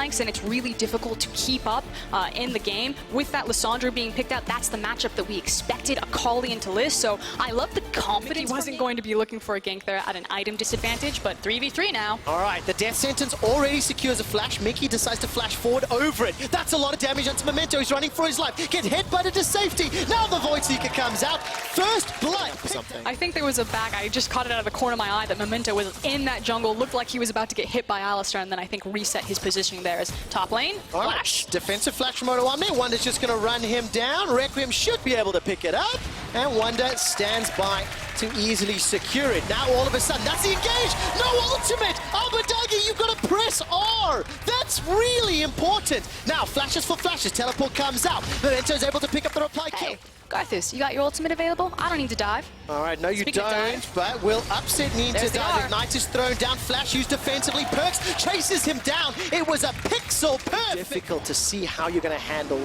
flanks, and it's really difficult to keep up in the game. With that Lissandra being picked out, that's the matchup that we expected Akali into Liz, so I love the confidence. He wasn't going to be looking for a gank there at an item disadvantage, but 3v3 now. All right, the death sentence already secures a flash. Mickey decides to flash forward over it. That's a lot of damage onto Memento. He's running for his life. Get headbutted to safety. Now the Void Seeker comes out. First blood. I think there was a back. I just caught it out of the corner of my eye that Memento was in that jungle. Looked like he was about to get hit by Alistar, and then I think reset his positioning there as top lane. Flash. Right. Defensive flash from Odoamne. Wonder's just going to run him down. Requiem should be able to pick it up. And Wonder stands by to easily secure it. Now all of a sudden, that's the engage. No ultimate. Abadagi, you've got to press R. That's really important. Now flashes for flashes. Teleport comes out. Memento's able to pick up the reply kill. Garthus, you got your ultimate available? I don't need to dive. All right, no you don't, but will Upset need to dive. Ignite is thrown down, Flash used defensively, Perks chases him down. It was a pixel perfect. Difficult to see how you're going to handle,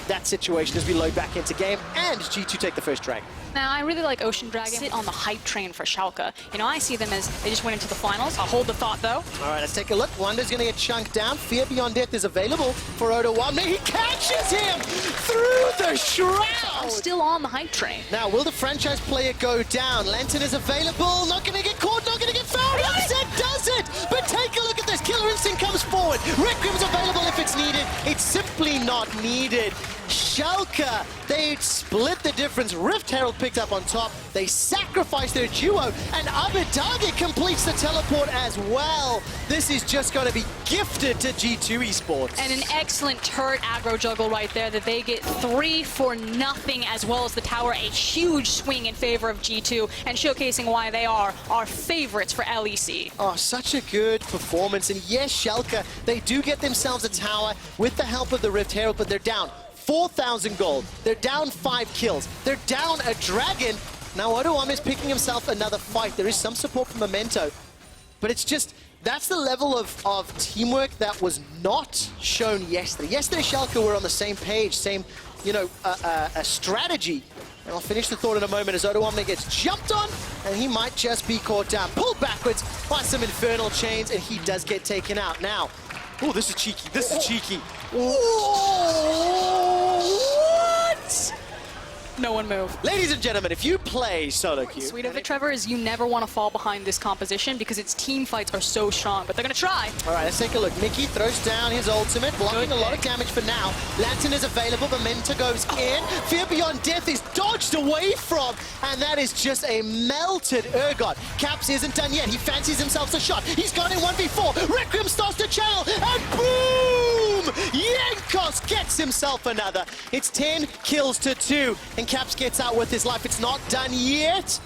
that situation as we load back into game, and G2 take the first drag. Now, I really like Ocean Dragon. Sit on the hype train for Schalke. I see them as they just went into the finals. I'll hold the thought, though. All right, let's take a look. Wonder's going to get chunked down. Fear Beyond Death is available for Odoamne. He catches him through the shroud. I'm still on the hype train. Now, will the franchise player go down? Lantern is available. Not going to get caught, not going to get found. Upset does it. But take a look at this. Killer Instinct comes forward. Requiem's available if it's needed. It's simply not needed. Schalke, they split the difference. Rift Herald picked up on top. They sacrificed their duo, and Abadagi completes the teleport as well. This is just going to be gifted to G2 Esports. And an excellent turret aggro juggle right there that they get 3 for nothing, as well as the tower. A huge swing in favor of G2, and showcasing why they are our favorites for LEC. Oh, such a good performance. And yes, Schalke, they do get themselves a tower with the help of the Rift Herald, but they're down 4,000 gold. They're down 5 kills. They're down a dragon. Now Odoamne is picking himself another fight. There is some support from Memento, but it's just, that's the level of teamwork that was not shown yesterday. Yesterday, Schalke were on the same page, same, a strategy. And I'll finish the thought in a moment as Odoamne gets jumped on, and he might just be caught down. Pulled backwards by some infernal chains, and he does get taken out. Now, oh, this is cheeky. This is cheeky. What? No one move. Ladies and gentlemen, if you play solo queue... Sweet of it, Trevor, is you never want to fall behind this composition because its team fights are so strong, but they're going to try. All right, let's take a look. Mickey throws down his ultimate, blocking a lot of damage for now. Lantern is available, Memento goes in. Fear Beyond Death is dodged away from, and that is just a melted Urgot. Caps isn't done yet. He fancies himself a shot. He's gone in 1v4. Requiem starts to channel, and boom! Jankos gets himself another. It's 10 kills to 2, and Caps gets out with his life. It's not done yet,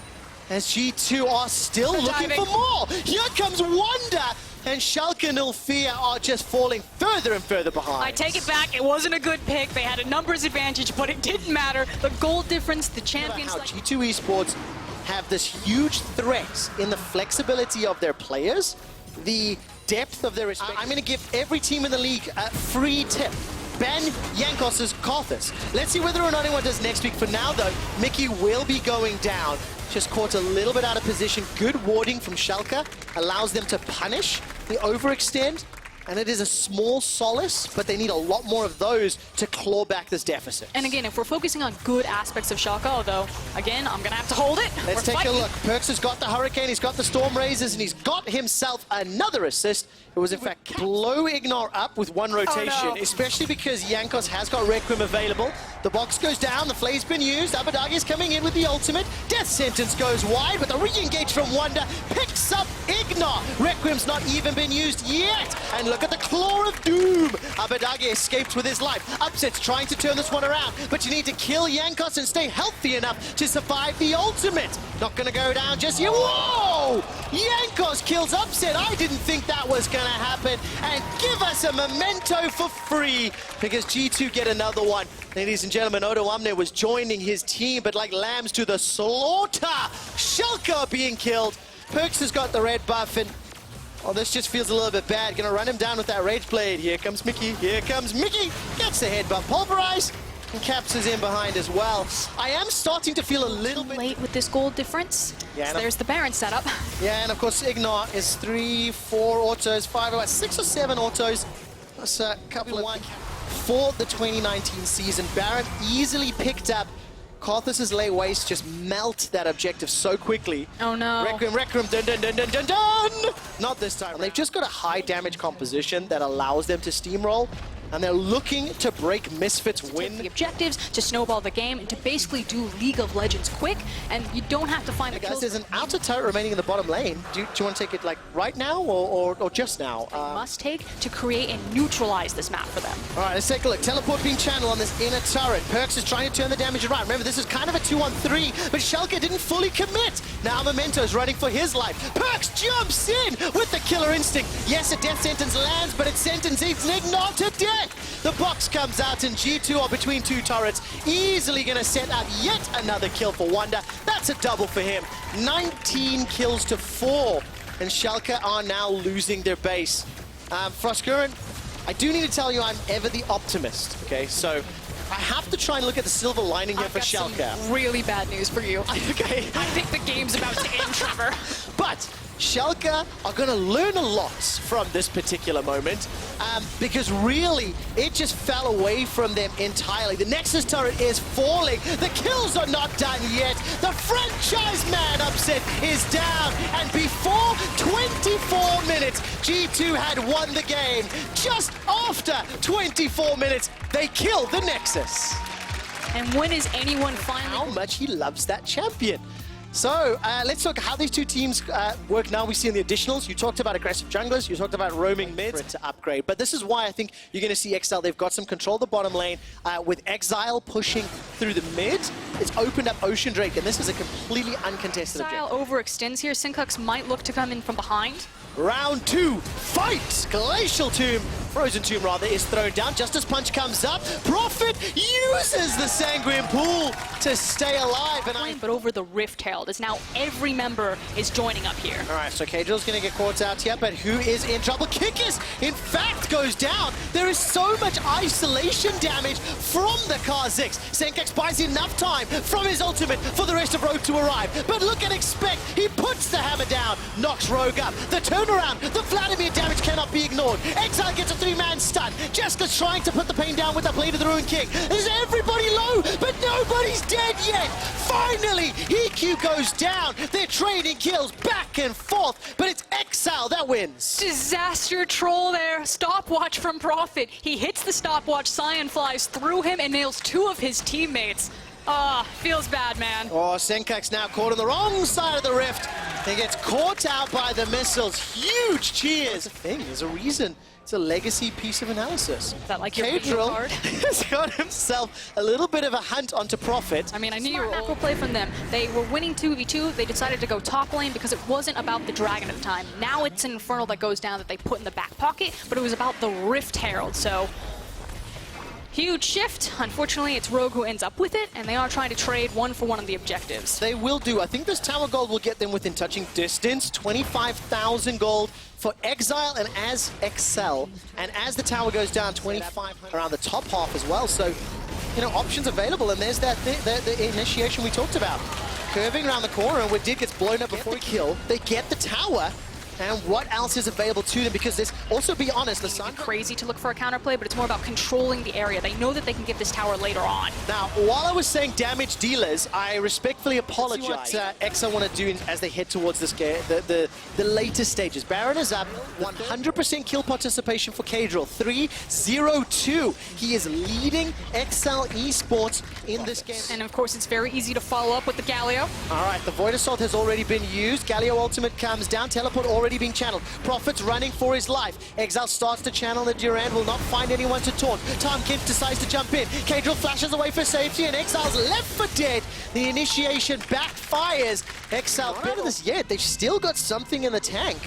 as G2 are still looking for more. Here comes Wonder, and Schalke and Ulfia are just falling further and further behind. I take it back. It wasn't a good pick. They had a numbers advantage, but it didn't matter. The goal difference, the champions... How G2 Esports have this huge threat in the flexibility of their players, the depth of their respect. I'm going to give every team in the league a free tip. Ban Jankos' Karthus. Let's see whether or not anyone does next week. For now, though, Mickey will be going down. Just caught a little bit out of position. Good warding from Schalke allows them to punish the overextend. And it is a small solace, but they need a lot more of those to claw back this deficit. And again, if we're focusing on good aspects of Schalke, although, again, I'm going to have to hold it. Let's take a look. Perks has got the Hurricane, he's got the Storm Razors, and he's got himself another assist. It was, in fact, blow Ignore up with one rotation, especially because Jankos has got Requiem available. The box goes down, the flay's been used, Abadagi is coming in with the ultimate. Death Sentence goes wide, but the re-engage from Wonder picks up Ignore. Requiem's not even been used yet. And look at the Claw of Doom. Abadagi escapes with his life. Upset's trying to turn this one around, but you need to kill Jankos and stay healthy enough to survive the ultimate. Not going to go down just yet. Whoa! Jankos kills Upset. I didn't think that was going to happen. And give us a Memento for free, because G2 get another one. Ladies and gentlemen, Odoamne was joining his team, but like lambs to the slaughter. Schalke being killed. Perks has got the red buff, and oh, this just feels a little bit bad. Gonna run him down with that Rage Blade. Here comes Mickey. Here comes Mickey. Gets the headbutt. Pulverize. And Caps is in behind as well. I am starting to feel a little bit late with this gold difference. Yeah, so there's the Baron setup. Yeah, and of course Ignore is 3, 4 autos, 5, about 6 or 7 autos. That's a couple of one for the 2019 season. Baron easily picked up Karthus's lay waste, just melt that objective so quickly. Oh no. Requiem, dun dun dun dun dun dun! Not this time. They've just got a high damage composition that allows them to steamroll, and they're looking to break Misfits' win. The objectives to snowball the game and to basically do League of Legends quick, and you don't have to find the Guys, kills. there's an outer turret remaining in the bottom lane. Do you want to take it like right now or just now? Must take to create and neutralize this map for them. All right, let's take a look. Teleport being channeled on this inner turret. Perkz is trying to turn the damage around. Remember, this is kind of a 2-on-3, but Schalke didn't fully commit. Now Memento's running for his life. Perkz jumps in with the killer instinct. Yes, a death sentence lands, but it sentences Ignor to death. The box comes out, and G2 are between two turrets. Easily going to set up yet another kill for Wonder. That's a double for him. 19 kills to 4, and Schalke are now losing their base. Frostgurren, I do need to tell you I'm ever the optimist, okay? So I have to try and look at the silver lining here for Schalke. Some really bad news for you. Okay. I think the game's about to end, Trevor. But Schalke are going to learn a lot from this particular moment, because really, it just fell away from them entirely. The Nexus turret is falling. The kills are not done yet. The franchise man upset is down. And before 24 minutes, G2 had won the game. Just after 24 minutes, they killed the Nexus. And when is anyone finally... How much he loves that champion. So let's look at how these two teams work now. We see in the additionals. You talked about aggressive junglers. You talked about roaming mids to upgrade. But this is why I think you're going to see Exile. They've got some control of the bottom lane with Exile pushing through the mid. It's opened up Ocean Drake, and this is a completely uncontested Exile objective. overextends here. Syncux might look to come in from behind. Round 2, fight! Glacial Tomb, Frozen Tomb rather, is thrown down. Justice Punch comes up. Prophet uses the Sanguine Pool to stay alive. But over the Rift Herald, as now every member is joining up here. All right, so Kadrill's going to get caught out here, but who is in trouble? Kikis, in fact, goes down. There is so much isolation damage from the Kha'Zix. Senkex buys enough time from his ultimate for the rest of Rogue to arrive. But look at Expect. He puts the hammer down, knocks Rogue up. The turnaround, the Vladimir damage cannot be ignored. Exile gets a 3-man stun. Jessica's trying to put the pain down with the Blade of the Ruined King. There's everybody low, but nobody's dead yet. Finally, EQ goes down. They're trading kills back and forth, but it's Exile that wins. Disaster troll there. Stopwatch from Prophet. He hits the stopwatch. Cyan flies through him and nails 2 of his teammates. Feels bad, man. Oh, Senkex now caught on the wrong side of the rift. He gets caught out by the missiles. Huge cheers. There's a reason. It's a legacy piece of analysis. Is that like your video card? has got himself a little bit of a hunt onto Prophet. I mean, I knew you were macro play from them. They were winning 2v2. They decided to go top lane because it wasn't about the Dragon at the time. Now it's an Infernal that goes down that they put in the back pocket, but it was about the Rift Herald. So huge shift. Unfortunately, it's Rogue who ends up with it, and they are trying to trade 1-for-1 on the objectives. They will do. I think this tower gold will get them within touching distance. 25,000 gold for Exile and as Excel. And as the tower goes down, 25 around the top half as well. So, you know, options available. And there's that the initiation we talked about. Curving around the corner, and Wadid gets blown up before he kill. They get the tower. And what else is available to them? Because this, also be honest, It's crazy to look for a counterplay, but it's more about controlling the area. They know that they can get this tower later on. Now, while I was saying damage dealers, I respectfully apologize. What Exo want to do as they head towards this game, the later stages. Baron is up, 100% kill participation for Kadrill, 3-0-2. He is leading XL Esports in this game. And of course, it's very easy to follow up with the Galio. All right, the Void Assault has already been used. Galio ultimate comes down, teleport already being channeled. Prophet's running for his life. Exile starts to channel the Durand, will not find anyone to taunt. Tom Kent decides to jump in. Kadrill flashes away for safety, and Exile's left for dead. The initiation backfires. Exile, better than this yet, they've still got something in the tank.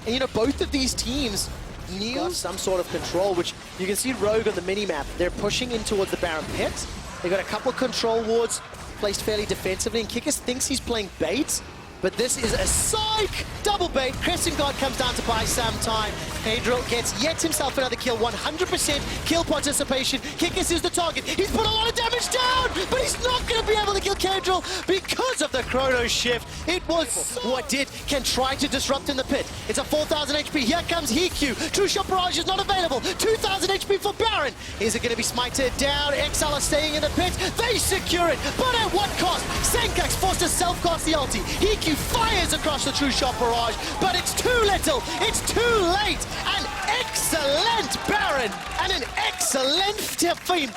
And you know, both of these teams need some sort of control, which you can see Rogue on the mini-map. They're pushing in towards the Baron pit. They've got a couple of control wards placed fairly defensively, and Kikis thinks he's playing bait. but this is a psych double bait. Crescent Guard comes down to buy some time. Pedro gets yet himself another kill, 100% kill participation. Kikis is the target. He's put a lot of damage down, but he's not going to be able to kill Kendrill because of the Chrono Shift. It was what did can try to disrupt in the pit. It's a 4,000 HP. Here comes Hiku. True Shot Barrage is not available. 2,000 HP for Baron. Is it going to be smited down? XL are staying in the pit. They secure it, but at what cost? Senkax forced to self-cast the ulti. Hiku fires across the True Shot Barrage, but it's too little. It's too late. An excellent Baron and an excellent team.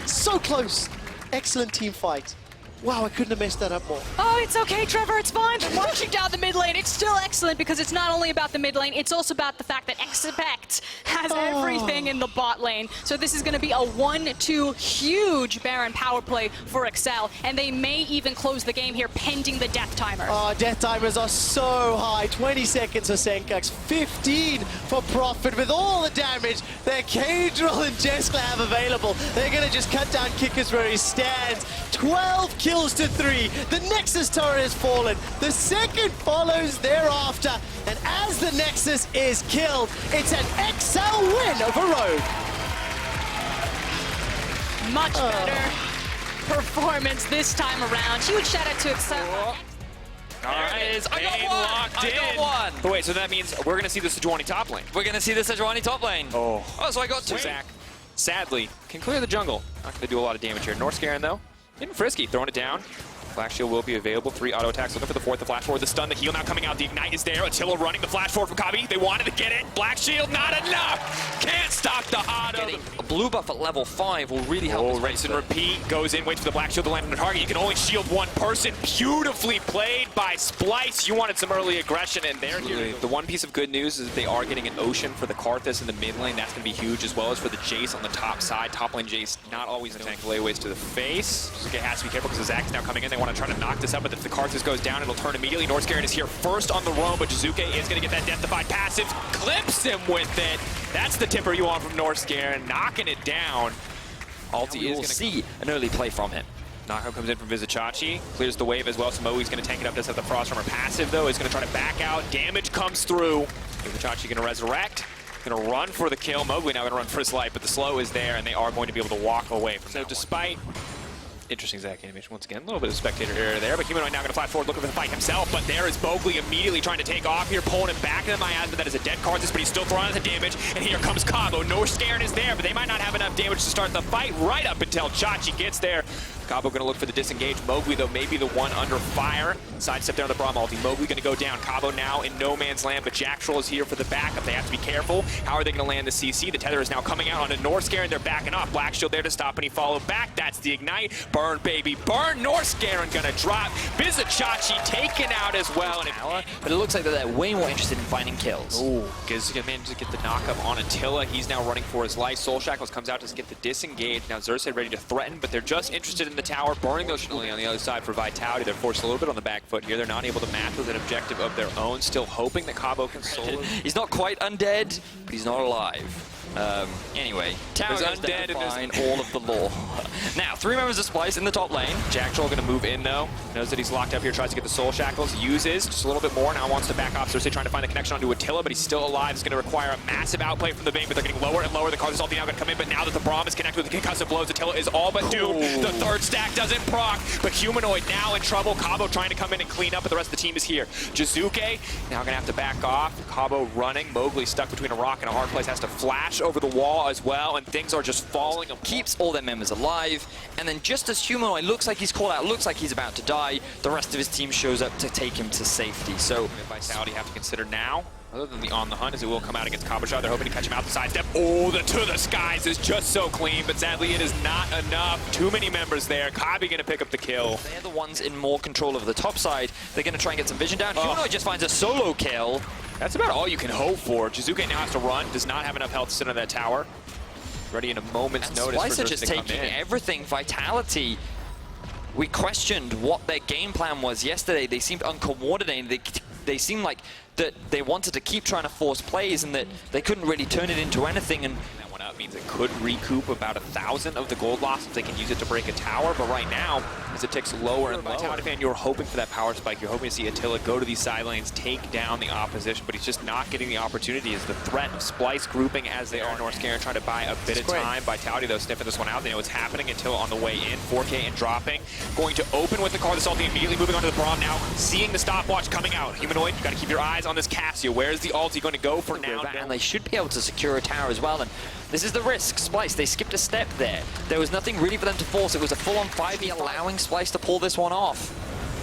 So close. Excellent team fight. Wow, I couldn't have messed that up more. Oh, it's okay, Trevor, it's fine. Marching down the mid lane, it's still excellent because it's not only about the mid lane, it's also about the fact that Expect has everything in the bot lane. So this is going to be a 1-2 huge Baron power play for Excel, and they may even close the game here pending the death timer. Oh, death timers are so high. 20 seconds for Senkax, 15 for Profit. With all the damage that Kadril and Jeskla have available, they're going to just cut down Kickers where he stands. 12 kills to 3. The Nexus turret has fallen. The second follows thereafter. And as the Nexus is killed, it's an XL win over Rogue. Much better performance this time around. Huge shout out to Excel. All right, I got one. But wait, so that means we're going to see the Sejuani top lane. We're going to see the Sejuani top lane. Oh, so I got two. Zach, sadly, can clear the jungle. Not going to do a lot of damage here. North Scarin, though, getting frisky, throwing it down. Black Shield will be available. 3 auto attacks. Looking for the fourth, the flash forward, the stun, the heal now coming out. The ignite is there. Attila running the flash forward from Kabi. They wanted to get it. Black Shield, not enough. Can't stop the auto. Getting a blue buff at level 5 will really help. Oh, rinse and repeat. Goes in, waits for the Black Shield to land on the target. You can only shield one person. Beautifully played by Splyce. You wanted some early aggression, and they're here. The one piece of good news is that they are getting an Ocean for the Karthus in the mid lane. That's going to be huge, as well as for the Jace on the top side. Top lane Jace, not always in tank layaways to the face. Suzuki has to be careful because the Zach's now coming in. They want to try to knock this up. But if the Karthus goes down, it'll turn immediately. North Scarin is here first on the roam, but Jizuke is going to get that death-defied passive. Clips him with it. That's the tipper you want from North Scarin, knocking it down. Ulti is going to see an early play from him. Knockout comes in from Vizicachi, clears the wave as well, so Moe's going to tank it up, does have the Frosthammer passive though, he's going to try to back out, damage comes through. Vizicachi going to resurrect, going to run for the kill. Mowgli now going to run for his life, but the slow is there, and they are going to be able to walk away from So despite interesting Zach animation once again. A little bit of spectator error there, but Humanoid now going to fly forward looking for the fight himself, but there is Mowgli immediately trying to take off here, pulling him back into the miasma. That is a dead Karthus, but he's still throwing out the damage, and here comes Cabo. North Scarin is there, but they might not have enough damage to start the fight right up until Chachi gets there. Cabo going to look for the disengage. Mowgli, though, maybe the one under fire. Sidestep down the Braum ulti. Mowgli going to go down. Cabo now in no man's land, but Jack Troll is here for the backup. They have to be careful. How are they going to land the CC? The tether is now coming out onto North Scarin. They're backing off. Black Shield there to stop, and he followed back. That's the ignite. Burn, baby, burn. North Scarin going to drop. Vizicachi taken out as well. And but it looks like they're way more interested in finding kills. Oh, Giz going to manage to get the knockup on Attila. He's now running for his life. Soul Shackles comes out to get the disengage. Now Xerxes ready to threaten, but they're just interested in the tower, burning those on the other side for Vitality. They're forced a little bit on the back foot here. They're not able to match with an objective of their own. Still hoping that Cabo can solo. He's not quite undead, but he's not alive. Anyway, Tower goes down to find all of the lore. Now, 3 members of Splyce in the top lane. Jack Troll going to move in, though. Knows that he's locked up here, tries to get the Soul Shackles. Uses just a little bit more. Now wants to back off. Cersei trying to find the connection onto Attila, but he's still alive. It's going to require a massive outplay from the Bane, but they're getting lower and lower. The Karthus ulti now going to come in, but now that the Braum is connected with the concussive blows, Attila is all but doomed. The third stack doesn't proc, but Humanoid now in trouble. Cabo trying to come in and clean up, but the rest of the team is here. Jizuke now going to have to back off. Cabo running. Mowgli stuck between a rock and a hard place. Has to flash over the wall as well, and things are just falling apart. Keeps all their members alive, and then just as Humanoid looks like he's called out, looks like he's about to die, the rest of his team shows up to take him to safety. So Vitality have to consider now, other than the on the hunt, as it will come out against Kabasha. They're hoping to catch him out the sidestep. Oh, the to the skies is just so clean, but sadly it is not enough. Too many members there. Kabi gonna pick up the kill. They're the ones in more control of the top side. They're gonna try and get some vision down. Humanoid just finds a solo kill. That's about all you can hope for. Jizuke now has to run, does not have enough health to sit on that tower. Ready in a moment's notice Splyce for are just taking everything. Vitality, we questioned what their game plan was yesterday. They seemed uncoordinated. They seemed like that they wanted to keep trying to force plays and that they couldn't really turn it into anything. And that one up. means it could recoup about 1,000 of the gold loss if they can use it to break a tower. But right now, as it ticks lower, and Vitality fan, you're hoping for that power spike. You're hoping to see Attila go to these side lanes, take down the opposition, but he's just not getting the opportunity. As the threat of Splyce grouping as they are North Scare, trying to buy a bit of time. Vitality, though, sniffing this one out. They know what's happening. Attila on the way in, 4K and dropping. Going to open with the call, the ulti immediately moving onto the Braum now, seeing the stopwatch coming out. Humanoid, you got to keep your eyes on this Cassia. Where's the ulti going to go for now? And they should be able to secure a tower as well. And this is the risk. Splyce, they skipped a step there. There was nothing really for them to force. It was a full-on 5v, allowing Splyce to pull this one off.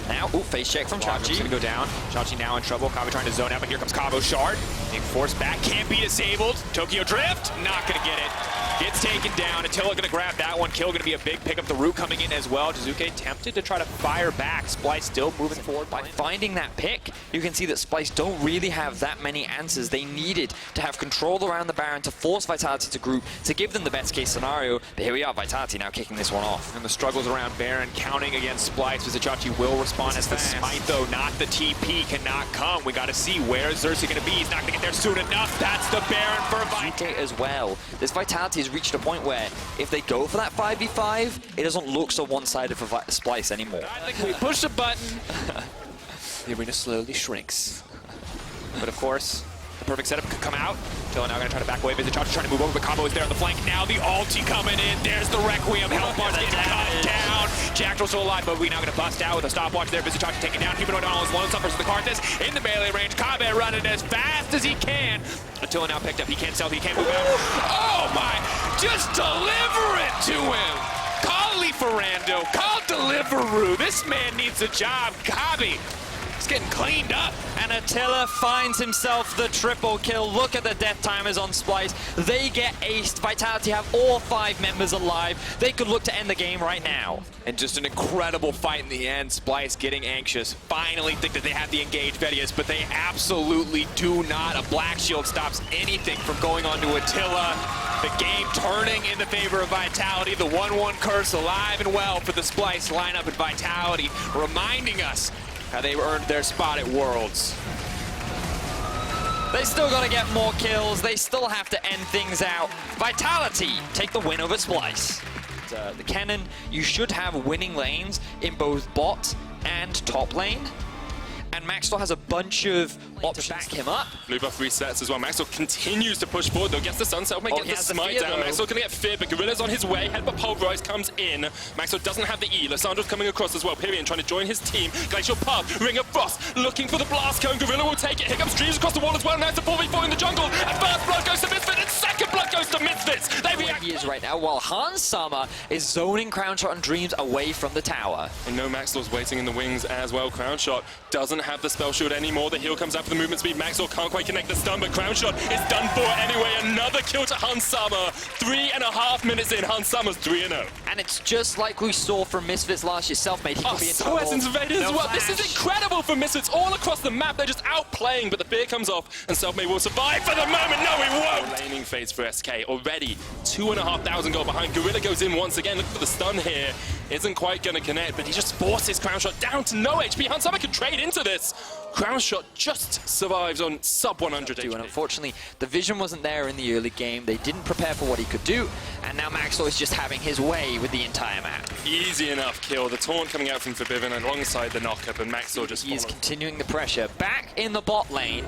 Now, face check from Chachi. Gonna go down. Chachi now in trouble. Kavo trying to zone out, but here comes Kavo Shard. Being forced back, can't be disabled. Tokyo Drift, not gonna get it. Gets taken down. Attila gonna grab that one. Kill gonna be a big pick up the root coming in as well. Jizuke tempted to try to fire back. Splyce still moving forward. By finding that pick, you can see that Splyce don't really have that many answers. They needed to have control around the Baron to force Vitality to group, to give them the best case scenario. But here we are, Vitality now kicking this one off. And the struggles around Baron counting against Splyce. Vizachachi will respond as the smite, though, not the TP, cannot come. We got to see where Xerxes going to be. He's not going to get there soon enough. That's the Baron for Vitality as well. This Vitality has reached a point where if they go for that 5v5, it doesn't look so one-sided for Splyce anymore. I think we push a button. The arena slowly shrinks. But of course, the perfect setup could come out. Attila now going to try to back away. Vizachachi trying to move over, but Combo is there on the flank. Now the ulti coming in. There's the Requiem. Health bar's getting cut down. Jackdrill's still alive, but we now going to bust out with a stopwatch there. Vizachachi taken down. Humanoid on his lone suffers the Karthus in the melee range. Kabe running as fast as he can. Attila now picked up. He can't stealth. He can't move out. Oh my! Just deliver it to him. Call Liferando. Call Deliveroo. This man needs a job. Kabe. He's getting cleaned up. And Attila finds himself the triple kill. Look at the death timers on Splyce. They get aced. Vitality have all 5 members alive. They could look to end the game right now. And just an incredible fight in the end. Splyce getting anxious. Finally think that they have the engaged Vedius, but they absolutely do not. A Black Shield stops anything from going on to Attila. The game turning in the favor of Vitality. The 1-1 curse alive and well for the Splyce lineup and Vitality, reminding us how they earned their spot at Worlds. They still got to get more kills. They still have to end things out. Vitality take the win over Splyce. The Kennen, you should have winning lanes in both bot and top lane. And Maxwell has a bunch of options to back him up. Blue buff resets as well. Maxwell continues to push forward, though. Gets the sunset, may get the smite down. Maxwell gonna get feared, but Gorilla's on his way. Headbutt Pulverize comes in. Maxwell doesn't have the E. Lissandro's coming across as well. Pyrian trying to join his team. Glacial Puff, Ring of Frost, looking for the blast cone. Gorilla will take it. Here comes Dreams across the wall as well. Now it's a 4v4 in the jungle. And first blood goes to Misfits, and second blood goes to Misfits. They react. He is right now, while Hans Sama is zoning Crownshot and Dreams away from the tower. And no, Maxwell's waiting in the wings as well. Crownshot doesn't have the spell shield anymore. The heal comes out for the movement speed. Maxwell can't quite connect the stun, but Crownshot is done for anyway. Another kill to Hans Sama. 3.5 minutes in, Hans Sama's 3-0. And it's just like we saw from Misfits last year. Self-made, he could be in trouble. Essence invaded as well. This is incredible for Misfits all across the map. They're just outplaying, but the fear comes off, and Self-made will survive for the moment. No, he won't. Laning phase for SK already. 2,500 gold behind. Gorilla goes in once again. Look for the stun here. Isn't quite going to connect, but he just forces Crownshot down to no HP. Hans Sama could trade into this. Crownshot just survives on sub 100 HP. And unfortunately, the vision wasn't there in the early game. They didn't prepare for what he could do, and now Maxwell is just having his way with the entire map. Easy enough kill. The taunt coming out from Forbidden alongside the knockup, and Maxwell just He is continuing the pressure. Back in the bot lane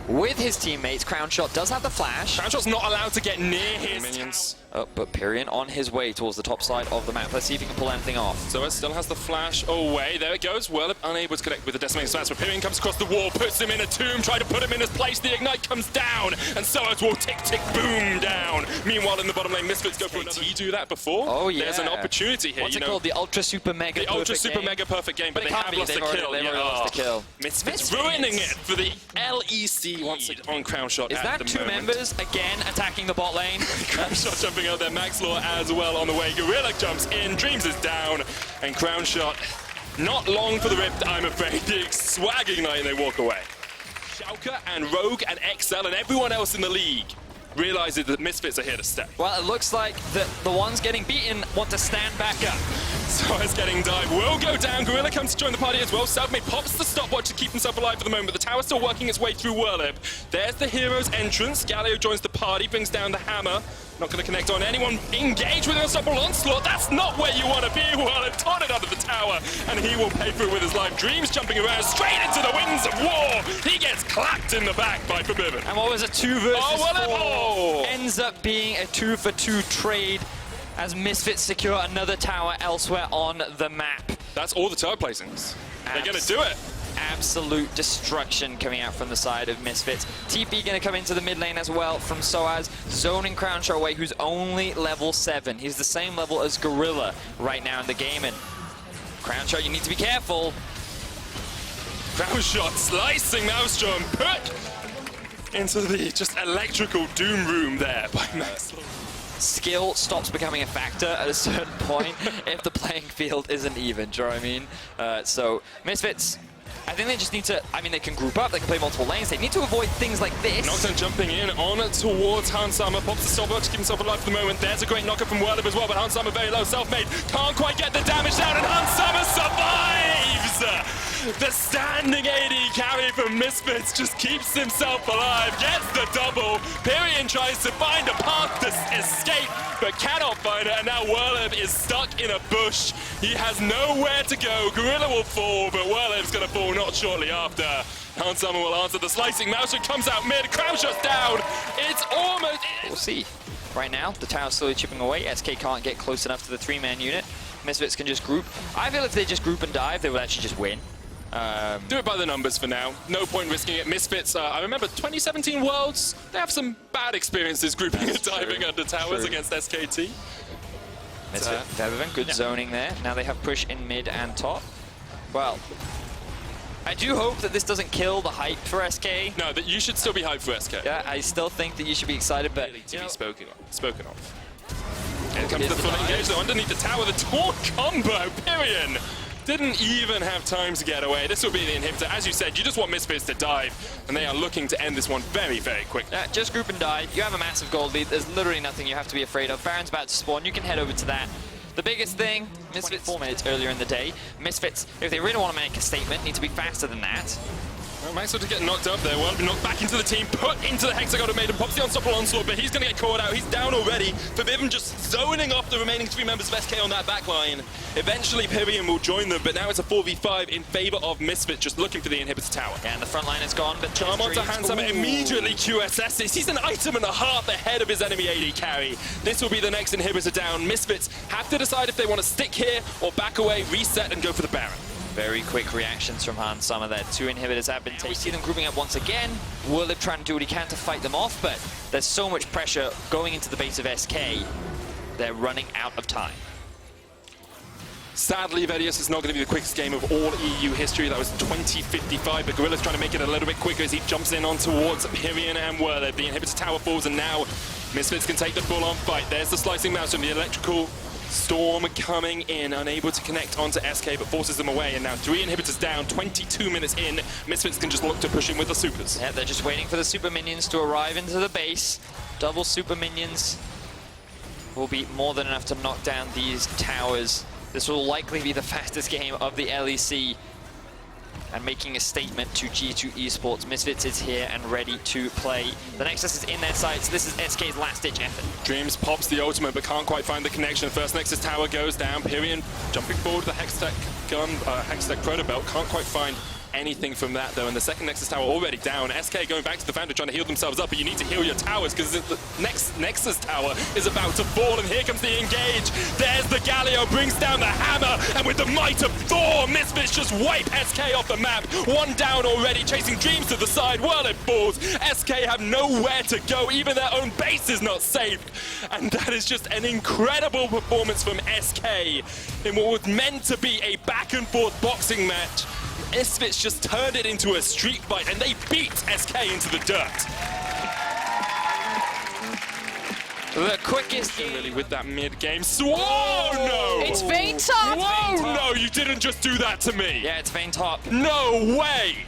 with his teammates. Crownshot does have the flash. Crownshot's not allowed to get near his minions. Oh, but Pyrian on his way towards the top side of the map. Let's see if he can pull anything off. So it still has the flash away. There it goes. Well, unable to connect with the decimating smash, but Pyrian comes across the wall, puts him in a tomb, try to put him in his place. The ignite comes down, and Soaz will tick, tick, boom down. Meanwhile, in the bottom lane, Misfits go for another. Did he do that before? Oh, yeah. There's an opportunity here. What's it called? The Ultra Super Mega The Ultra Super Mega Perfect game, but they have lost the kill. They've already lost the kill. Misfits ruining it for the LEC once again on Crownshot. Is that two members again attacking the bot lane? Crownshot jumping out there. Maxlaw as well on the way. Gorilla jumps in. Dreams is down. And Crownshot not long for the rip, I'm afraid. The swag ignite and they walk away. Schalke and Rogue and XL and everyone else in the league realizes that Misfits are here to stay. Well, it looks like the ones getting beaten want to stand back up. So it's getting dive. Will go down. Gorilla comes to join the party as well. Selfmade pops the stopwatch to keep himself alive for the moment, but the tower's still working its way through Whirlib. There's the hero's entrance. Galio joins the party, brings down the hammer. Not going to connect on anyone. Engage with an unstoppable onslaught. That's not where you want to be. Well, and taught it under the tower, and he will pay for it with his life. Dreams jumping around straight into the winds of war. He gets clapped in the back by Forbidden. And what was a 2 versus 4 Oh. ends up being a 2-for-2 trade as Misfits secure another tower elsewhere on the map. That's all the tower placings. They're going to do it. Absolute destruction coming out from the side of Misfits. TP going to come into the mid lane as well from Soaz, zoning Crownshot away, who's only level 7. He's the same level as Gorilla right now in the game, and Crownshot, you need to be careful. Crownshot slicing Maelstrom, put into the just electrical doom room there by Max. Skill stops becoming a factor at a certain point if the playing field isn't even, do you know what I mean? So Misfits, I think they just need to, I mean, they can group up, they can play multiple lanes, they need to avoid things like this. Nocturne jumping in on towards Hansama, pops the stopwatch to keep himself alive for the moment. There's a great knocker from Whirlib as well, but Hansama very low, self-made, can't quite get the damage down, and Hansama survives! The standing AD carry from Misfits just keeps himself alive, gets the double. Pyrion tries to find a path to escape, but cannot find it, and now Whirlib is stuck in a bush. He has nowhere to go. Gorilla will fall, but Whirlib's going to fall not shortly after. Hansama will answer the slicing. Maelstrom comes out mid, Crownshot's down. It's almost... We'll see. Right now, the tower's slowly chipping away. SK can't get close enough to the 3-man unit. Misfits can just group. I feel if they just group and dive, they would actually just win. Do it by the numbers for now. No point risking it. Misfits, I remember 2017 Worlds, they have some bad experiences grouping and diving under towers against SKT. Misfits, good zoning there. Now they have push in mid and top. Well, I do hope that this doesn't kill the hype for SK. No, that you should still be hyped for SK. Yeah, I still think that you should be excited, but Really to be spoken of. Here comes the full engage though, underneath the tower, the taunt combo, Pyrion! Didn't even have time to get away. This will be the inhibitor. As you said, you just want Misfits to dive, and they are looking to end this one very, very quickly. Yeah, just group and dive. You have a massive gold lead. There's literally nothing you have to be afraid of. Baron's about to spawn. You can head over to that. The biggest thing, Misfits 4 minutes earlier in the day. Misfits, if they really want to make a statement, need to be faster than that. Well, Max to get knocked up there. Well, knocked back into the team, put into the Hexagon of Maiden, pops the unstoppable onslaught, but he's going to get caught out. He's down already. Forbidden just zoning off the remaining 3 members of SK on that backline. Eventually, Pyrion will join them, but now it's a 4v5 in favor of Misfits, just looking for the inhibitor tower. Yeah, and the front line is gone, but Charm onto Hansama immediately QSSs. He's an item and a half ahead of his enemy AD carry. This will be the next inhibitor down. Misfits have to decide if they want to stick here or back away, reset, and go for the Baron. Very quick reactions from Hansama there. 2 inhibitors have been taken. We see them grouping up once again. Whirlib trying to do what he can to fight them off, but there's so much pressure going into the base of SK. They're running out of time. Sadly, Vedius is not going to be the quickest game of all EU history. That was 20:55, but Gorilla's trying to make it a little bit quicker as he jumps in on towards Pyrion and Whirlib. The inhibitor tower falls, and now Misfits can take the full-on fight. There's the slicing mouse from the electrical storm coming in, unable to connect onto SK, but forces them away, and now 3 inhibitors down, 22 minutes in. Misfits can just look to push in with the supers. Yeah, they're just waiting for the super minions to arrive into the base. Double super minions will be more than enough to knock down these towers. This will likely be the fastest game of the LEC. And making a statement to G2 Esports. Misfits is here and ready to play. The Nexus is in their sights. This is SK's last-ditch effort. Dreams pops the ultimate, but can't quite find the connection. First Nexus tower goes down. Pyrion jumping forward with the Hextech gun, Hextech Protobelt. Can't quite find anything from that though, and the second Nexus tower already down. SK going back to the Founder trying to heal themselves up, but you need to heal your towers because the next Nexus tower is about to fall, and here comes the engage. There's the Galio, brings down the hammer, and with the might of Thor, Misfits just wipe SK off the map. 1 down already, chasing Dreams to the side. Whirlib falls. SK have nowhere to go, even their own base is not safe, and that is just an incredible performance from SK in what was meant to be a back and forth boxing match. Misfits just turned it into a street fight, and they beat SK into the dirt. The quickest Really with that mid-game. Whoa, no! It's Vayne top! Whoa, no, you didn't just do that to me! Yeah, it's Vayne top. No way!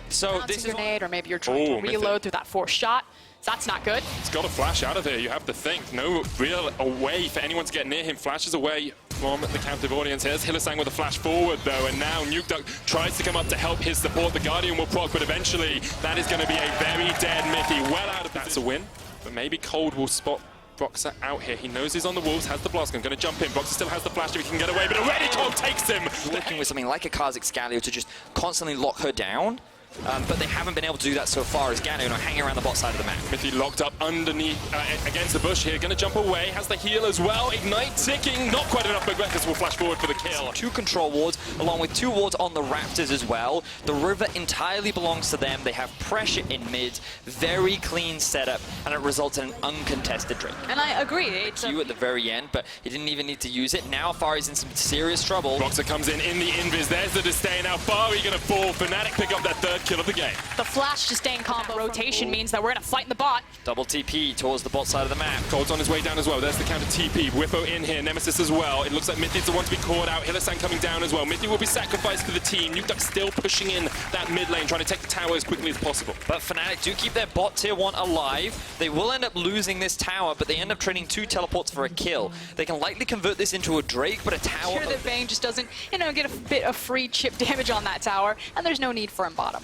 So This this is is a grenade, or maybe you're trying to Mythic. reload through that forced shot. So that's not good. He's got to flash out of here, you have to think. No real way for anyone to get near him. Flashes away from the captive audience. Here's Hylissang with a flash forward though, and now Nukeduck tries to come up to help his support. The Guardian will proc, but eventually that is going to be a very dead Mythy. Well out of that's a win, but maybe Cold will spot Broxer out here. He knows he's on the Wolves, has the blast gun, going to jump in. Broxer still has the flash if he can get away, but already Cold takes him. Working with something like a Schalke to just constantly lock her down. But they haven't been able to do that so far as Galio hanging around the bot side of the map. Mithy locked up underneath, against the bush here, gonna jump away, has the heal as well, Ignite ticking, not quite enough, but Reckless will flash forward for the kill. 2 control wards, along with 2 wards on the Raptors as well. The river entirely belongs to them, they have pressure in mid, very clean setup, and it results in an uncontested Drake. And I agree. It's You at the very end, but he didn't even need to use it. Now Fari's in some serious trouble. Broxer comes in the invis, there's the disdain, now Fari gonna fall, Fnatic pick up their 3rd kill of the game. the flash to stay in combo rotation means that we're going to fight in the bot. Double TP towards the bot side of the map. Cold's on his way down as well. There's the counter TP. Whippo in here. Nemesis as well. It looks like Mithy's the one to be caught out. Hylissang coming down as well. Mithy will be sacrificed for the team. Nukeduck still pushing in that mid lane, trying to take the tower as quickly as possible. But Fnatic do keep their bot tier 1 alive. They will end up losing this tower, but they end up trading 2 teleports for a kill. They can likely convert this into a Drake, but a tower... Sure that Vayne just doesn't, get a bit of free chip damage on that tower, and there's no need for him bottom.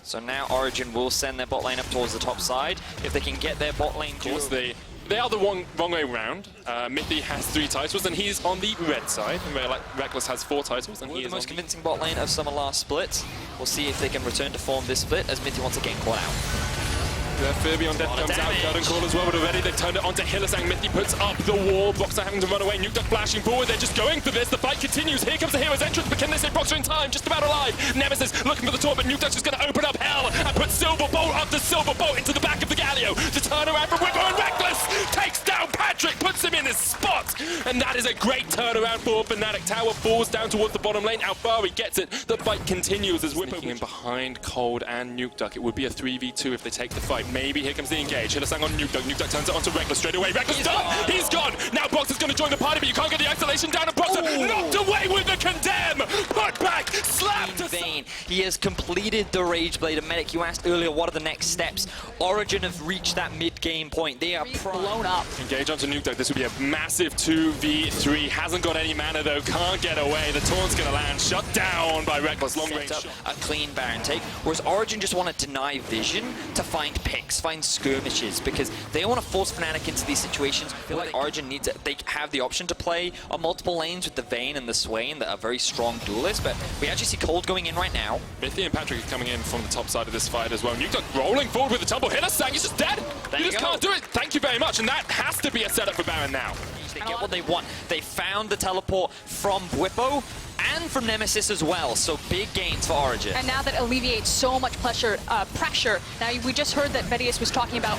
So now Origen will send their bot lane up towards the top side. If they can get their bot lane... Of course, they are the wrong way round. Mithy has 3 titles, and he's on the red side. Where Reckless has 4 titles, and he the is most convincing bot lane of summer last split. We'll see if they can return to form this split, as Mithy once again caught out. Furby on death comes out, Curtain Call as well, but already they've turned it onto Hylissang. Mithy puts up the wall, Broxer having to run away, Nukeduck flashing forward, they're just going for this, the fight continues, here comes the hero's entrance, but can they save Broxer in time? Just about alive, Nemesis looking for the torp, but Nukeduck's just going to open up hell and put Silver Bolt after Silver Bolt into the back of the Galio. The turnaround from Whippo, and Reckless takes down Patrick, puts him in his spot, and that is a great turnaround for Fnatic. Tower falls down towards the bottom lane, Alfari gets it, the fight continues as Whippo in behind Cold and Nukeduck. It would be a 3v2 if they take the fight. Maybe here comes the engage. Hylissang on Nukeduck. Nukeduck turns it onto Reckless straight away. Reckless done! He's gone! Now Broxer's going to join the party, but you can't get the isolation down, and Broxer knocked away with the condemn! Put back! Slapped to Vayne. He has completed the Rage Blade. And Medic, you asked earlier, what are the next steps? Origen have reached that mid-game point. They are blown up. Engage onto Nukeduck. This would be a massive 2v3. Hasn't got any mana though. Can't get away. The taunt's going to land. Shut down by Reckless. Long range up shot. a clean Baron take, whereas Origen just want to deny vision to find picks, find skirmishes, because they don't want to force Fnatic into these situations. I feel like Origen needs it. They have the option to play on multiple lanes with the Vayne and the Swain that are very strong duelists, but we actually see Cold going in right now. Mithy and Patrick are coming in from the top side of this fight as well. Nukeduck rolling forward with the tumble. Hylissang, he's just dead. You just can't do it. Thank you very much, and that has to be a setup for Baron now. They get what they want. They found the teleport from Whippo and from Nemesis as well, so big gains for Origen. And now that alleviates so much pressure. Now, we just heard that Vedius was talking about...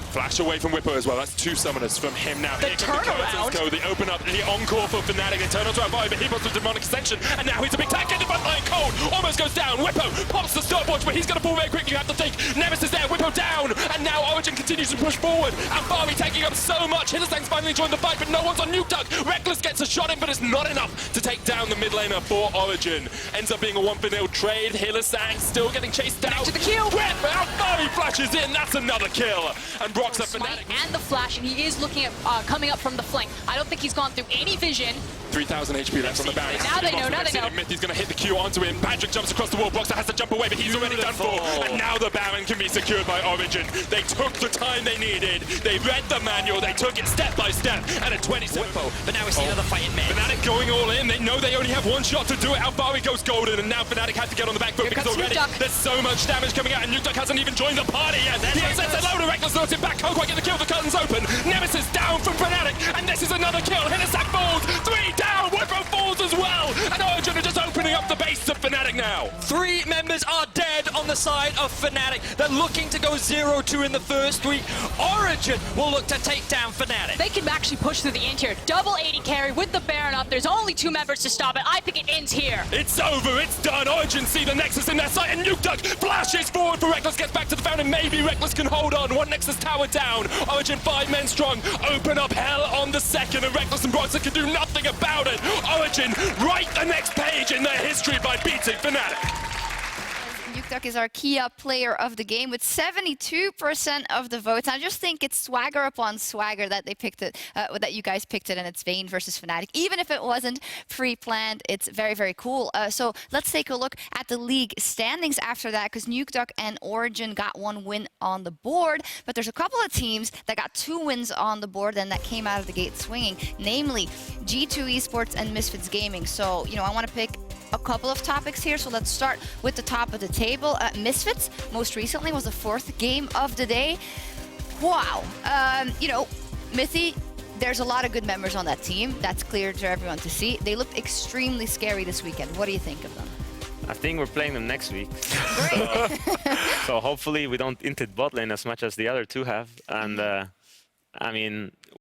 Flash away from Whippo as well. That's 2 summoners from him now. The turnaround. They open up the encore for Fnatic. They turn onto Alfari, but he puts the demonic ascension, and now he's a big tank in the front line. Cold almost goes down. Whippo pops the stopwatch, but he's going to fall very quickly. You have to think. Nemesis there, Whippo down, and now Origen continues to push forward. Alfari taking up so much. Hylissang's finally joined the fight, but no one's on Nukeduck. Reckless gets a shot in, but it's not enough to take down the mid laner for Origen. Ends up being a 1-for-0 trade. Hylissang still getting chased down. To the kill. Alfari flashes in. That's another kill. And Broxer Fnatic. And the flash, and he is looking at coming up from the flank. I don't think he's gone through any vision. 3,000 HP left on the Baron. Now they know, now they know. Mithy's going to hit the Q onto him. Patrick jumps across the wall. Broxer has to jump away, but he's already done for. And now the Baron can be secured by Origen. They took the time they needed. They read the manual. They took it step by step. And at 27. Whippo, but now we see another fight in mid. Fnatic going all in. They know they only have 1 shot to do it. Alfari goes golden, and now Fnatic has to get on the back foot because already there's so much damage coming out, and Nukeduck hasn't even joined the party yet. He sets a load of Reckless, throws it back. Can't quite get the kill. The curtain's open. Nemesis down from Fnatic, and this is another kill. Hylissang falls. 3 down. Whippo falls as well. And Origen are just opening up the base of Fnatic now. 3 members are dead on the side of Fnatic. They're looking to go 0-2 in the first week. Origen will look to take down Fnatic. They can actually push through the end here. Double 80 carry with the Baron up. There's only 2 members to stop it. I think it ends here. It's over. It's done. Origen see the Nexus in their sight, and Nukeduck flashes forward for Reckless. Gets back to the fountain. Maybe Reckless can hold on. 1 Nexus tower down. Origen 5 men strong. Open up hell on the second, and Reckless and Broxer can do nothing about it. Origen write the next page in their history by beating Fnatic. Nukeduck is our key up player of the game with 72% of the votes. I just think it's swagger upon swagger that they picked it, that you guys picked it, and it's Vayne versus Fnatic. Even if it wasn't pre-planned, it's very, very cool. So let's take a look at the league standings after that, because Nukeduck and Origen got 1 win on the board, but there's a couple of teams that got 2 wins on the board and that came out of the gate swinging, namely G2 Esports and Misfits Gaming. So, you know, I want to pick a couple of topics here, so let's start with the top of the table. Misfits, most recently, was the 4th game of the day. Wow. You know, Mithy, there's a lot of good members on that team. That's clear to everyone to see. They looked extremely scary this weekend. What do you think of them? I think we're playing them next week. Great. So hopefully we don't int it bot lane as much as the other two have. And I mean,